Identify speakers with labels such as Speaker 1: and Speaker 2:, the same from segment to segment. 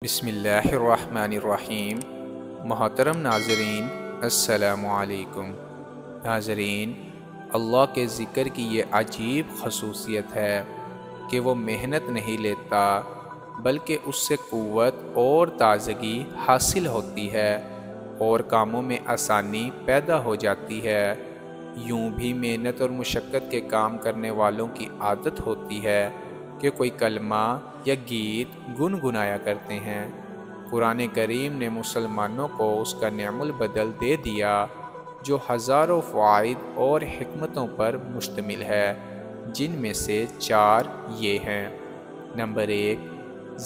Speaker 1: بسم اللہ الرحمن الرحیم۔ محترم ناظرین، السلام علیکم۔ ناظرین، اللہ کے ذکر کی یہ عجیب خصوصیت ہے کہ وہ محنت نہیں لیتا بلکہ اس سے قوت اور تازگی حاصل ہوتی ہے اور کاموں میں آسانی پیدا ہو جاتی ہے۔ یوں بھی محنت اور مشقت کے کام کرنے والوں کی عادت ہوتی ہے کہ کوئی کلمہ یا گیت گنگنایا کرتے ہیں۔ قرآن کریم نے مسلمانوں کو اس کا نعم البدل دے دیا جو ہزاروں فوائد اور حکمتوں پر مشتمل ہے، جن میں سے 4 یہ ہیں۔ نمبر 1،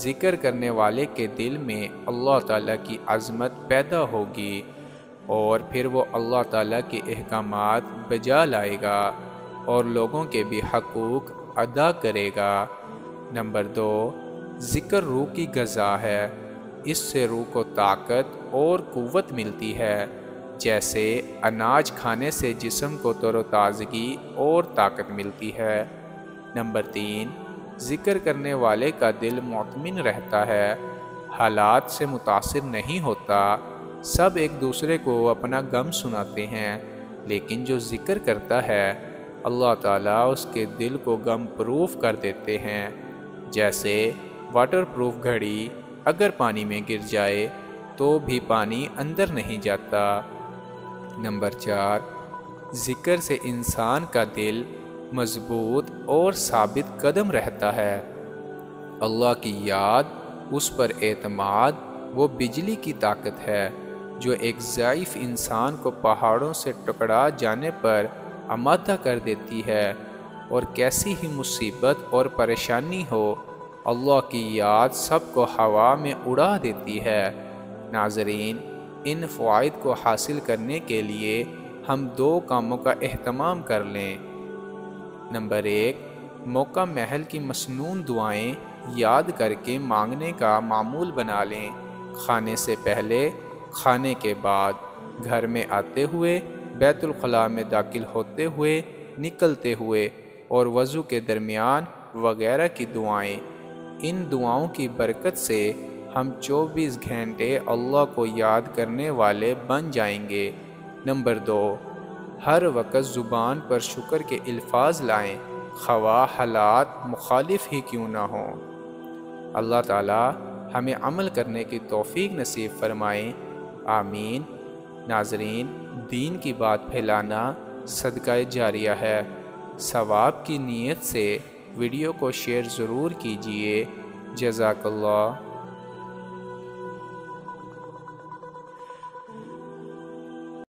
Speaker 1: ذکر کرنے والے کے دل میں اللہ تعالیٰ کی عظمت پیدا ہوگی اور پھر وہ اللہ تعالیٰ کے احکامات بجا لائے گا اور لوگوں کے بھی حقوق ادا کرے گا۔ نمبر 2، ذکر روح کی غذا ہے۔ اس سے روح کو طاقت اور قوت ملتی ہے، جیسے اناج کھانے سے جسم کو تر و تازگی اور طاقت ملتی ہے۔ نمبر 3، ذکر کرنے والے کا دل مطمئن رہتا ہے، حالات سے متاثر نہیں ہوتا۔ سب ایک دوسرے کو اپنا غم سناتے ہیں، لیکن جو ذکر کرتا ہے اللہ تعالیٰ اس کے دل کو غم پروف کر دیتے ہیں، جیسے واٹر پروف گھڑی اگر پانی میں گر جائے تو بھی پانی اندر نہیں جاتا۔ نمبر 4، ذکر سے انسان کا دل مضبوط اور ثابت قدم رہتا ہے۔ اللہ کی یاد، اس پر اعتماد وہ بجلی کی طاقت ہے جو ایک ضعیف انسان کو پہاڑوں سے ٹکرا جانے پر آمادہ کر دیتی ہے، اور کیسی ہی مصیبت اور پریشانی ہو اللہ کی یاد سب کو ہوا میں اڑا دیتی ہے۔ ناظرین، ان فوائد کو حاصل کرنے کے لیے ہم 2 کاموں کا اہتمام کر لیں۔ نمبر 1، موقع محل کی مسنون دعائیں یاد کر کے مانگنے کا معمول بنا لیں۔ کھانے سے پہلے، کھانے کے بعد، گھر میں آتے ہوئے، بیت الخلاء میں داخل ہوتے ہوئے، نکلتے ہوئے اور وضو کے درمیان وغیرہ کی دعائیں۔ ان دعاؤں کی برکت سے ہم 24 گھنٹے اللہ کو یاد کرنے والے بن جائیں گے۔ نمبر 2، ہر وقت زبان پر شکر کے الفاظ لائیں، خواہ حالات مخالف ہی کیوں نہ ہوں۔ اللہ تعالی ہمیں عمل کرنے کی توفیق نصیب فرمائیں، آمین۔ ناظرین، دین کی بات پھیلانا صدقہ جاریہ ہے۔ ثواب کی نیت سے ویڈیو کو شیئر ضرور کیجیے۔ جزاک اللہ۔